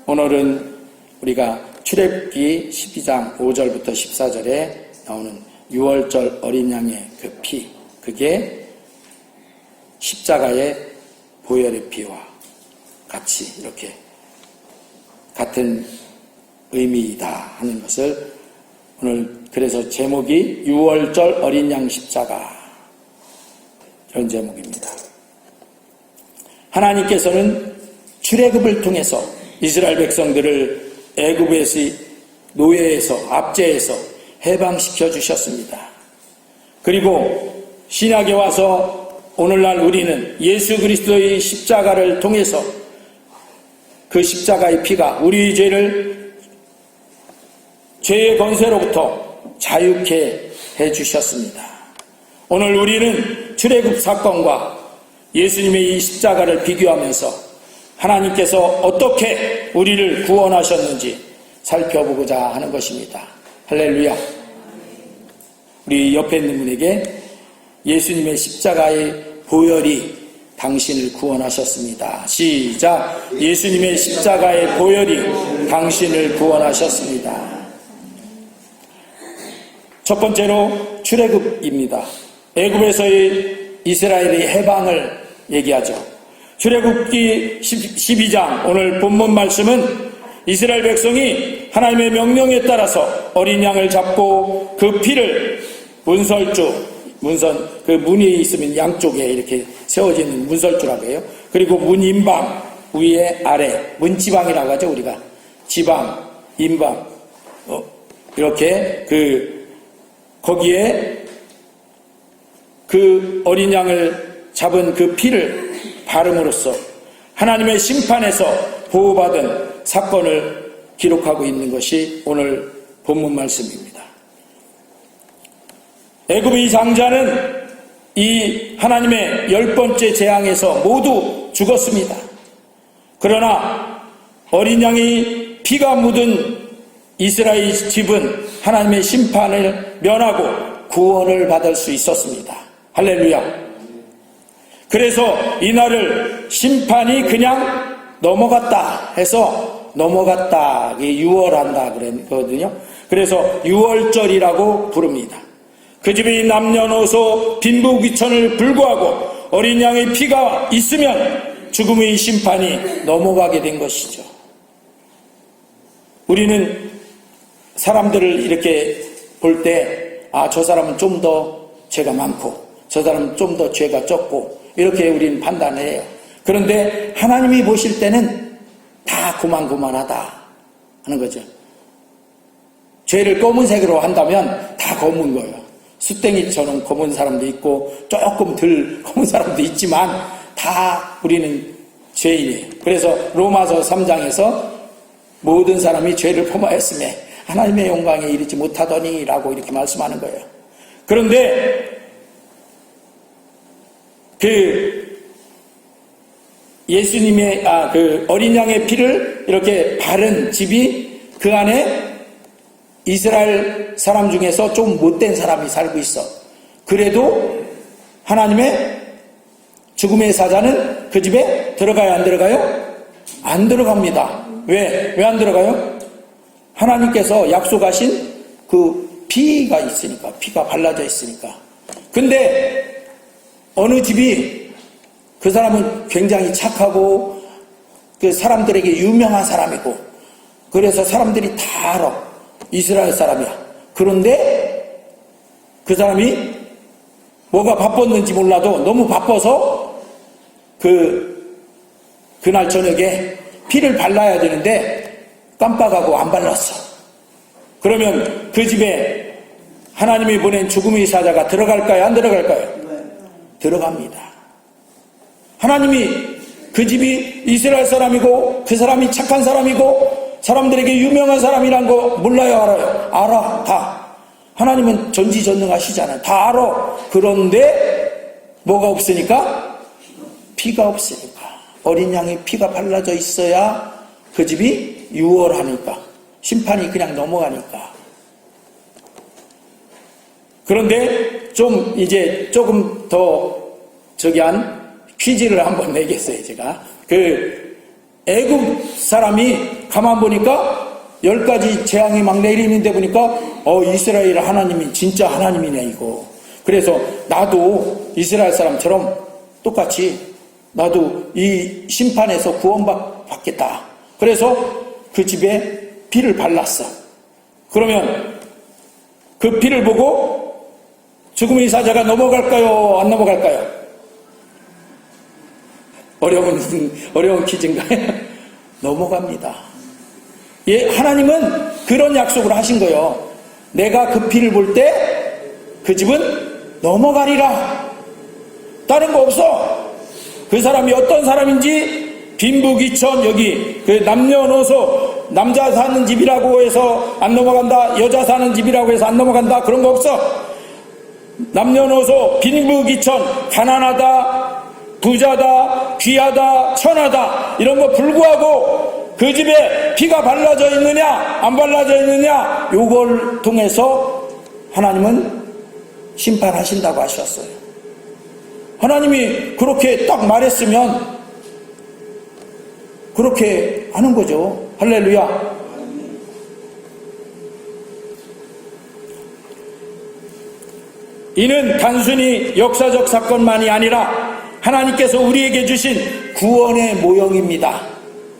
오늘은 우리가 출애굽기 12장 5절부터 14절에 나오는 6월절 어린 양의 그 피, 그게 십자가의 보혈의 피와 같이 이렇게 같은 의미이다 하는 것을 오늘 그래서 제목이 6월절 어린 양 십자가, 이런 제목입니다. 하나님께서는 출애굽을 통해서 이스라엘 백성들을 애굽에서 노예에서 압제에서 해방시켜 주셨습니다. 그리고 신약에 와서 오늘날 우리는 예수 그리스도의 십자가를 통해서 그 십자가의 피가 우리의 죄의 권세로부터 자유케 해주셨습니다. 오늘 우리는 출애굽 사건과 예수님의 이 십자가를 비교하면서 하나님께서 어떻게 우리를 구원하셨는지 살펴보고자 하는 것입니다. 할렐루야. 우리 옆에 있는 분에게 예수님의 십자가의 보혈이 당신을 구원하셨습니다. 시작. 예수님의 십자가의 보혈이 당신을 구원하셨습니다. 첫 번째로 출애굽입니다. 애굽에서의 이스라엘의 해방을 얘기하죠. 출애굽기 12장 오늘 본문 말씀은 이스라엘 백성이 하나님의 명령에 따라서 어린 양을 잡고 그 피를 문선 그 문이 있으면 양쪽에 이렇게 세워지는 문설주라고 해요. 그리고 문 임방 위에 아래 문지방이라고 하죠. 우리가 지방, 임방 이렇게 거기에 그 어린 양을 잡은 그 피를 바름으로써 하나님의 심판에서 보호받은 사건을 기록하고 있는 것이 오늘 본문 말씀입니다. 애굽의 장자는 이 하나님의 10번째 재앙에서 모두 죽었습니다. 그러나 어린 양의 피가 묻은 이스라엘 집은 하나님의 심판을 면하고 구원을 받을 수 있었습니다. 할렐루야. 그래서 이날을 심판이 그냥 넘어갔다 해서 넘어갔다, 유월한다 그랬거든요. 그래서 유월절이라고 부릅니다. 그 집의 남녀노소 빈부귀천을 불구하고 어린 양의 피가 있으면 죽음의 심판이 넘어가게 된 것이죠. 우리는 사람들을 이렇게 볼 때 저 사람은 좀 더 죄가 많고 저 사람은 좀 더 죄가 적고 이렇게 우리는 판단을 해요. 그런데 하나님이 보실 때는 다 고만고만하다 하는 거죠. 죄를 검은색으로 한다면 다 검은 거예요. 수땡이처럼 검은 사람도 있고 조금 덜 검은 사람도 있지만 다 우리는 죄인이에요. 그래서 로마서 3장에서 모든 사람이 죄를 범하였음에 하나님의 영광에 이르지 못하더니 라고 이렇게 말씀하는 거예요. 그런데 예수님의 그 어린 양의 피를 이렇게 바른 집이 그 안에 이스라엘 사람 중에서 좀 못된 사람이 살고 있어. 그래도 하나님의 죽음의 사자는 그 집에 들어가요, 안 들어가요? 안 들어갑니다. 왜 안 들어가요? 하나님께서 약속하신 그 피가 있으니까, 피가 발라져 있으니까. 근데 어느 집이 그 사람은 굉장히 착하고 그 사람들에게 유명한 사람이고 그래서 사람들이 다 알아. 이스라엘 사람이야. 그런데 그 사람이 뭐가 바빴는지 몰라도 너무 바빠서 그날 저녁에 피를 발라야 되는데 깜빡하고 안 발랐어. 그러면 그 집에 하나님이 보낸 죽음의 사자가 들어갈까요? 안 들어갈까요? 들어갑니다. 하나님이 그 집이 이스라엘 사람이고 그 사람이 착한 사람이고 사람들에게 유명한 사람이란 거 몰라요? 알아요? 알아. 다. 하나님은 전지전능하시잖아요. 다 알아. 그런데 뭐가 없으니까? 피가 없으니까. 어린 양의 피가 발라져 있어야 그 집이 유월하니까. 심판이 그냥 넘어가니까. 그런데 좀 이제 조금 더 퀴즈를 한번 내겠어요, 제가. 애굽 사람이 가만 보니까 10가지 재앙이 막 내리는데 보니까 이스라엘 하나님이 진짜 하나님이네 이거. 그래서 나도 이스라엘 사람처럼 똑같이 나도 이 심판에서 구원받겠다. 그래서 그 집에 피를 발랐어. 그러면 그 피를 보고 죽음의 사자가 넘어갈까요? 안 넘어갈까요? 어려운 퀴즈인가요? 넘어갑니다. 예, 하나님은 그런 약속을 하신 거예요. 내가 그 피를 볼 때 그 집은 넘어가리라. 다른 거 없어. 그 사람이 어떤 사람인지 빈부귀천, 여기 그 남녀노소, 남자 사는 집이라고 해서 안 넘어간다, 여자 사는 집이라고 해서 안 넘어간다, 그런 거 없어. 남녀노소, 빈부귀천, 가난하다, 부자다, 귀하다, 천하다, 이런 거 불구하고 그 집에 피가 발라져 있느냐 안 발라져 있느냐, 요걸 통해서 하나님은 심판하신다고 하셨어요. 하나님이 그렇게 딱 말했으면 그렇게 하는 거죠. 할렐루야. 이는 단순히 역사적 사건만이 아니라 하나님께서 우리에게 주신 구원의 모형입니다.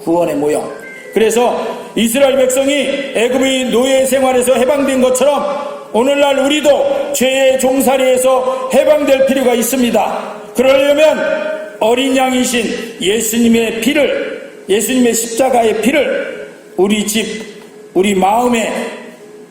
구원의 모형. 그래서 이스라엘 백성이 애굽의 노예 생활에서 해방된 것처럼 오늘날 우리도 죄의 종살이에서 해방될 필요가 있습니다. 그러려면 어린 양이신 예수님의 피를, 예수님의 십자가의 피를 우리 집, 우리 마음의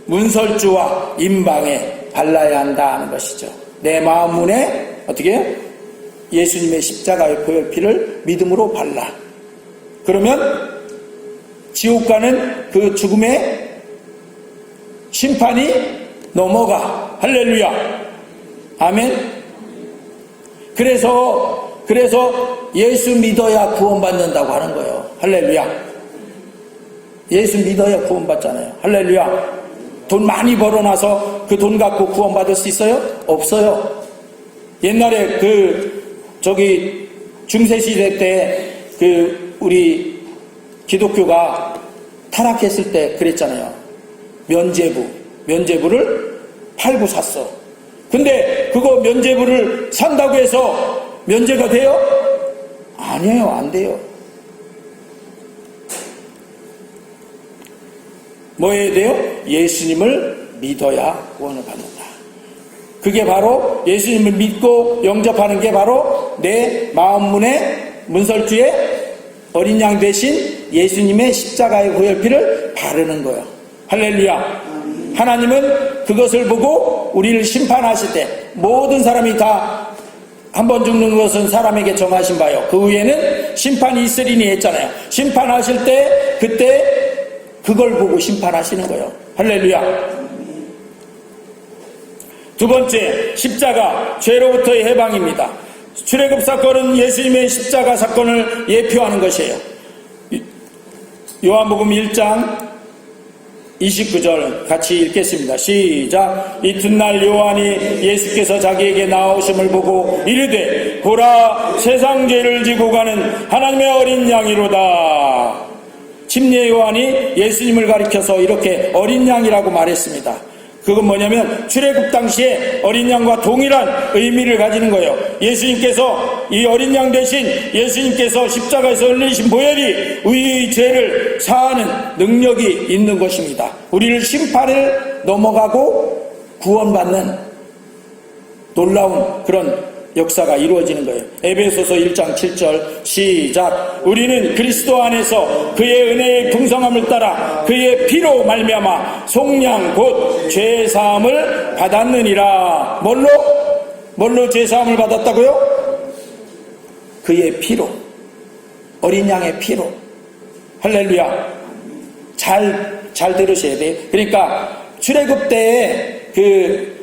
문설주와 임방에 발라야 한다는 것이죠. 내 마음 문에 어떻게? 예수님의 십자가의 보혈피를 믿음으로 발라. 그러면 지옥 가는 그 죽음의 심판이 넘어가. 할렐루야. 아멘. 그래서 예수 믿어야 구원받는다고 하는 거예요. 할렐루야. 예수 믿어야 구원받잖아요. 할렐루야. 돈 많이 벌어놔서 그 돈 갖고 구원받을 수 있어요? 없어요. 옛날에 중세시대 때 우리 기독교가 타락했을 때 그랬잖아요. 면죄부를 팔고 샀어. 근데 그거 면죄부를 산다고 해서 면죄가 돼요? 아니에요. 안 돼요. 뭐 해야 돼요? 예수님을 믿어야 구원을 받는다. 그게 바로 예수님을 믿고 영접하는 게 바로 내 마음문의 문설주에 어린 양 대신 예수님의 십자가의 보혈피를 바르는 거예요. 할렐루야. 하나님은 그것을 보고 우리를 심판하실 때 모든 사람이 다 한 번 죽는 것은 사람에게 정하신 바요. 그 후에는 심판이 있으리니 했잖아요. 심판하실 때 그때 그걸 보고 심판하시는 거예요. 할렐루야. 두 번째, 십자가, 죄로부터의 해방입니다. 출애굽 사건은 예수님의 십자가 사건을 예표하는 것이에요. 요한복음 1장 29절 같이 읽겠습니다. 시작. 이튿날 요한이 예수께서 자기에게 나오심을 보고 이르되 보라, 세상 죄를 지고 가는 하나님의 어린 양이로다. 침례 요한이 예수님을 가리켜서 이렇게 어린 양이라고 말했습니다. 그건 뭐냐면 출애굽 당시에 어린 양과 동일한 의미를 가지는 거예요. 예수님께서, 이 어린 양 대신 예수님께서 십자가에서 흘리신 보혈이 우리의 죄를 사하는 능력이 있는 것입니다. 우리를 심판을 넘어가고 구원받는 놀라운 그런 역사가 이루어지는 거예요. 에베소서 1장 7절 시작. 우리는 그리스도 안에서 그의 은혜의 풍성함을 따라 그의 피로 말미암아 속량 곧 죄사함을 받았느니라. 뭘로 죄사함을 받았다고요? 그의 피로, 어린 양의 피로. 할렐루야. 잘 들으셔야 돼요. 그러니까 출애굽 때에 그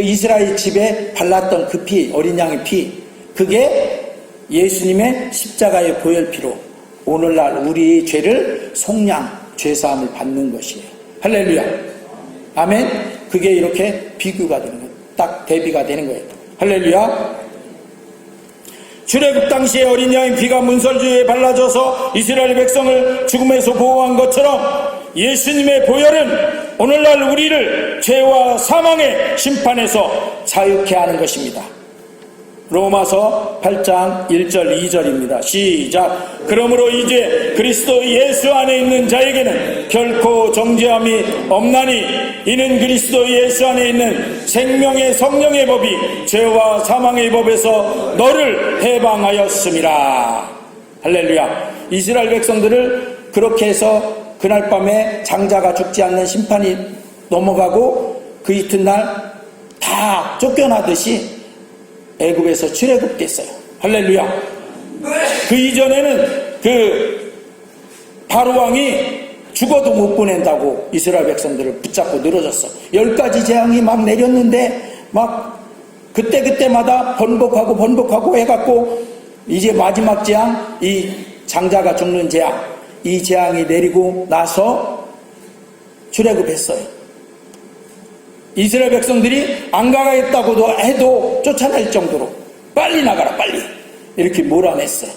이스라엘 집에 발랐던 그 피, 어린 양의 피, 그게 예수님의 십자가의 보혈피로 오늘날 우리의 죄를 속량, 죄사함을 받는 것이에요. 할렐루야. 아멘. 그게 이렇게 비교가 되는 거예요. 딱 대비가 되는 거예요. 할렐루야. 출애굽 당시에 어린 양의 피가 문설주에 발라져서 이스라엘 백성을 죽음에서 보호한 것처럼 예수님의 보혈은 오늘날 우리를 죄와 사망의 심판에서 자유케 하는 것입니다. 로마서 8장 1절 2절입니다. 시작. 그러므로 이제 그리스도 예수 안에 있는 자에게는 결코 정죄함이 없나니 이는 그리스도 예수 안에 있는 생명의 성령의 법이 죄와 사망의 법에서 너를 해방하였음이라. 할렐루야. 이스라엘 백성들을 그렇게 해서 그날 밤에 장자가 죽지 않는 심판이 넘어가고 그 이튿날 다 쫓겨나듯이 애굽에서 출애굽됐어요. 할렐루야. 그 이전에는 그 바로 왕이 죽어도 못 보낸다고 이스라엘 백성들을 붙잡고 늘어졌어. 10가지 재앙이 막 내렸는데 막 그때마다 번복하고 해갖고 이제 마지막 재앙, 이 장자가 죽는 재앙, 이 재앙이 내리고 나서 출애굽했어요. 이스라엘 백성들이 안 가겠다고도 해도 쫓아낼 정도로 빨리 나가라 빨리 이렇게 몰아냈어요.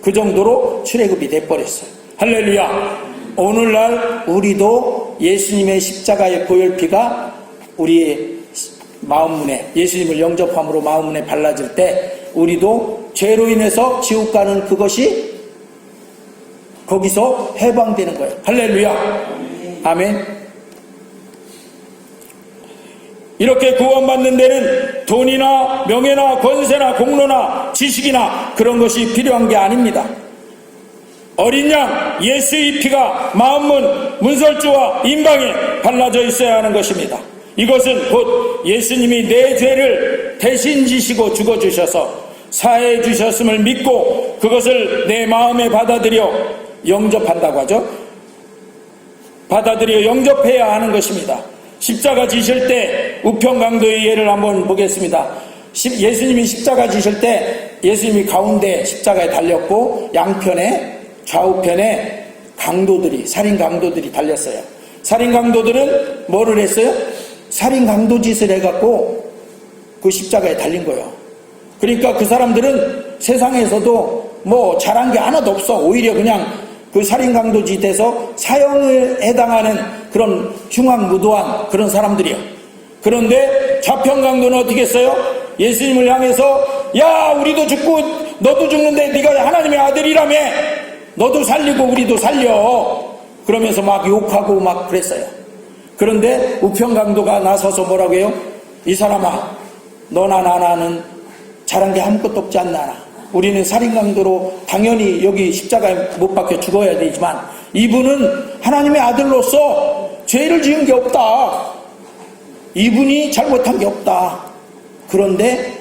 그 정도로 출애굽이 돼버렸어요. 할렐루야. 오늘날 우리도 예수님의 십자가의 보혈피가 우리의 마음문에, 예수님을 영접함으로 마음문에 발라질 때 우리도 죄로 인해서 지옥 가는 그것이 거기서 해방되는 거예요. 할렐루야. 아멘. 이렇게 구원받는 데는 돈이나 명예나 권세나 공로나 지식이나 그런 것이 필요한 게 아닙니다. 어린 양 예수의 피가 마음문 문설주와 임방에 발라져 있어야 하는 것입니다. 이것은 곧 예수님이 내 죄를 대신 지시고 죽어주셔서 사해 주셨음을 믿고 그것을 내 마음에 받아들여 영접한다고 하죠. 받아들여 영접해야 하는 것입니다. 십자가 지실 때 우편강도의 예를 한번 보겠습니다. 예수님이 십자가 지실 때 예수님이 가운데 십자가에 달렸고 양편에 좌우편에 강도들이, 살인 강도들이 달렸어요. 살인 강도들은 뭐를 했어요? 살인 강도 짓을 해갖고 그 십자가에 달린 거예요. 그러니까 그 사람들은 세상에서도 뭐 잘한 게 하나도 없어. 오히려 그냥 그 살인 강도 짓에서 사형을 해당하는 그런 흉악무도한 그런 사람들이요. 그런데 좌편 강도는 어떻게 했어요? 예수님을 향해서 야 우리도 죽고 너도 죽는데 네가 하나님의 아들이라며 너도 살리고 우리도 살려 그러면서 막 욕하고 막 그랬어요. 그런데 우편 강도가 나서서 뭐라고 해요? 이 사람아 너나 나나는 잘한 게 아무것도 없지 않나. 우리는 살인 강도로 당연히 여기 십자가에 못 박혀 죽어야 되지만 이분은 하나님의 아들로서 죄를 지은 게 없다. 이분이 잘못한 게 없다. 그런데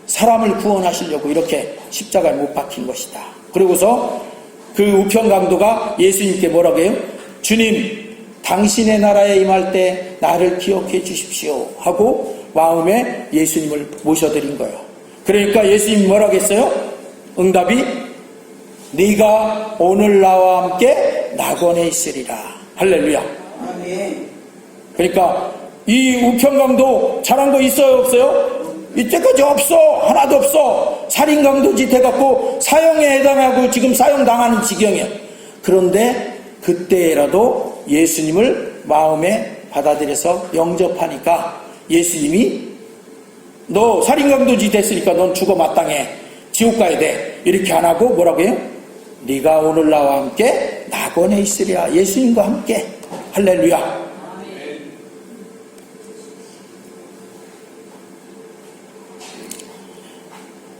사람을 구원하시려고 이렇게 십자가에 못 박힌 것이다. 그리고서 그 우편 강도가 예수님께 뭐라고 해요? 주님 당신의 나라에 임할 때 나를 기억해 주십시오 하고 마음에 예수님을 모셔드린 거예요. 그러니까 예수님이 뭐라고 했어요? 응답이 네가 오늘 나와 함께 낙원에 있으리라. 할렐루야. 그러니까 이 우편강도 잘한 거 있어요 없어요? 이때까지 없어. 하나도 없어. 살인강도 짓 해갖고 사형에 해당하고 지금 사형당하는 지경이야. 그런데 그때라도 예수님을 마음에 받아들여서 영접하니까 예수님이 너 살인강도 짓 했으니까 넌 죽어 마땅해. 지옥 가야 돼. 이렇게 안 하고 뭐라고 해요? 네가 오늘 나와 함께 낙원에 있으리라. 예수님과 함께. 할렐루야.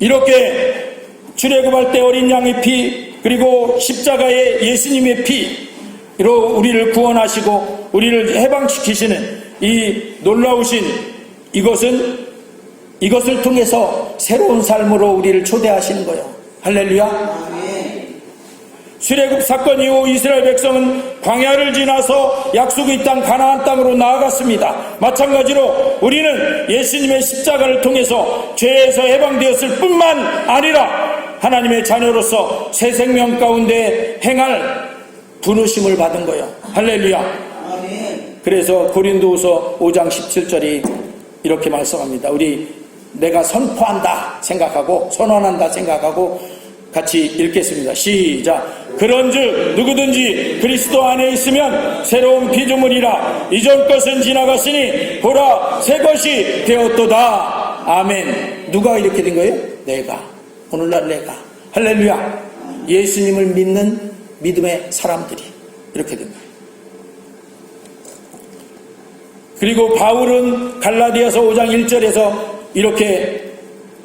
이렇게 출애굽할 때 어린 양의 피 그리고 십자가의 예수님의 피로 우리를 구원하시고 우리를 해방시키시는 이 놀라우신 이것을 통해서 새로운 삶으로 우리를 초대하시는 거예요. 할렐루야. 출애굽 사건 이후 이스라엘 백성은 광야를 지나서 약속의 땅 가나안 땅으로 나아갔습니다. 마찬가지로 우리는 예수님의 십자가를 통해서 죄에서 해방되었을 뿐만 아니라 하나님의 자녀로서 새 생명 가운데 행할 부르심을 받은 거예요. 할렐루야. 그래서 고린도후서 5장 17절이 이렇게 말씀합니다. 우리 내가 선포한다 생각하고 선언한다 생각하고 같이 읽겠습니다. 시작. 그런즉 누구든지 그리스도 안에 있으면 새로운 피조물이라 이전 것은 지나갔으니 보라 새 것이 되었도다. 아멘. 누가 이렇게 된 거예요? 내가. 오늘날 내가. 할렐루야. 예수님을 믿는 믿음의 사람들이 이렇게 된 거예요. 그리고 바울은 갈라디아서 5장 1절에서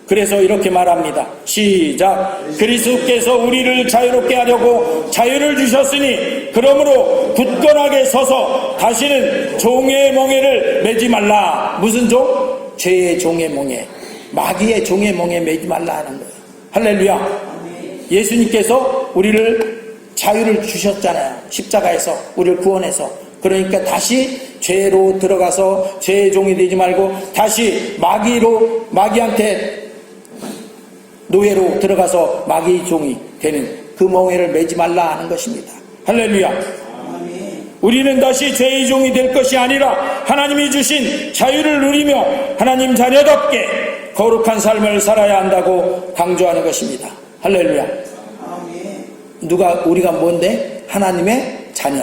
그래서 이렇게 말합니다. 시작. 그리스도께서 우리를 자유롭게 하려고 자유를 주셨으니 그러므로 굳건하게 서서 다시는 종의 멍에를 매지 말라. 무슨 종? 죄의 종의 멍에, 마귀의 종의 멍에 매지 말라 하는 거예요. 할렐루야. 예수님께서 우리를 자유를 주셨잖아요. 십자가에서 우리를 구원해서. 그러니까 다시 죄로 들어가서 죄의 종이 되지 말고 다시 마귀한테 노예로 들어가서 마귀의 종이 되는 그 멍에를 매지 말라 하는 것입니다. 할렐루야. 우리는 다시 죄의 종이 될 것이 아니라 하나님이 주신 자유를 누리며 하나님 자녀답게 거룩한 삶을 살아야 한다고 강조하는 것입니다. 할렐루야. 우리가 뭔데? 하나님의 자녀.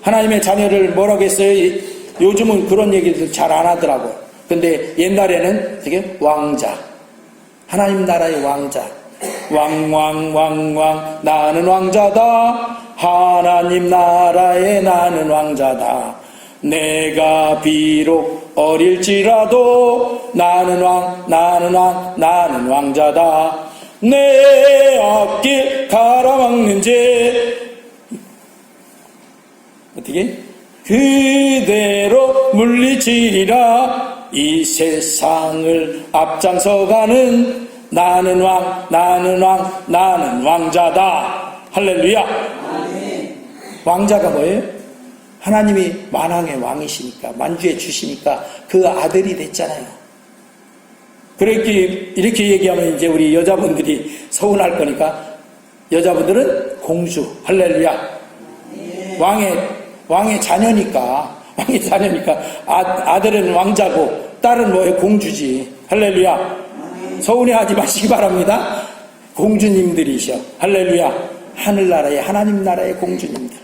하나님의 자녀를 뭐라고 했어요? 요즘은 그런 얘기들 잘 안 하더라고요. 근데 옛날에는 되게 왕자. 하나님 나라의 왕자. 왕왕왕왕 나는 왕자다. 하나님 나라의 나는 왕자다. 내가 비록 어릴지라도 나는 왕자다. 내 앞길 가라막는 죄 어떻게? 그대로 물리치리라. 이 세상을 앞장서가는 나는 왕자다. 할렐루야. 아멘. 왕자가 뭐예요? 하나님이 만왕의 왕이시니까 만주의 주시니까 그 아들이 됐잖아요. 이렇게 얘기하면 이제 우리 여자분들이 서운할 거니까 여자분들은 공주. 할렐루야. 왕의 자녀니까 아들은 왕자고 딸은 뭐예요? 공주지. 할렐루야. 서운해하지 마시기 바랍니다. 공주님들이셔. 할렐루야. 하늘나라의 하나님 나라의 공주님들.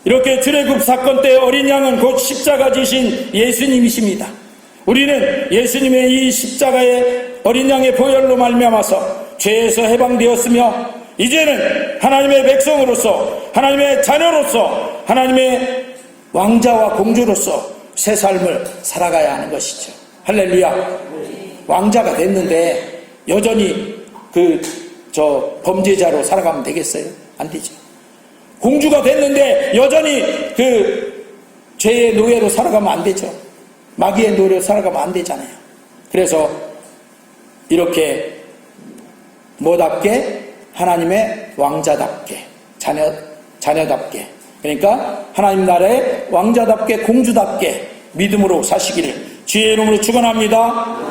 이렇게 출애굽 사건 때 어린 양은 곧 십자가 지신 예수님이십니다. 우리는 예수님의 이 십자가의 어린 양의 보혈로 말미암아서 죄에서 해방되었으며 이제는 하나님의 백성으로서 하나님의 자녀로서 하나님의 왕자와 공주로서 새 삶을 살아가야 하는 것이죠. 할렐루야. 왕자가 됐는데 여전히 범죄자로 살아가면 되겠어요? 안 되죠. 공주가 됐는데 여전히 죄의 노예로 살아가면 안 되죠. 마귀의 노예로 살아가면 안 되잖아요. 그래서 이렇게 뭐답게? 하나님의 왕자답게, 자녀답게, 그러니까 하나님 나라의 왕자답게, 공주답게 믿음으로 사시기를 주의 이름으로 축원합니다.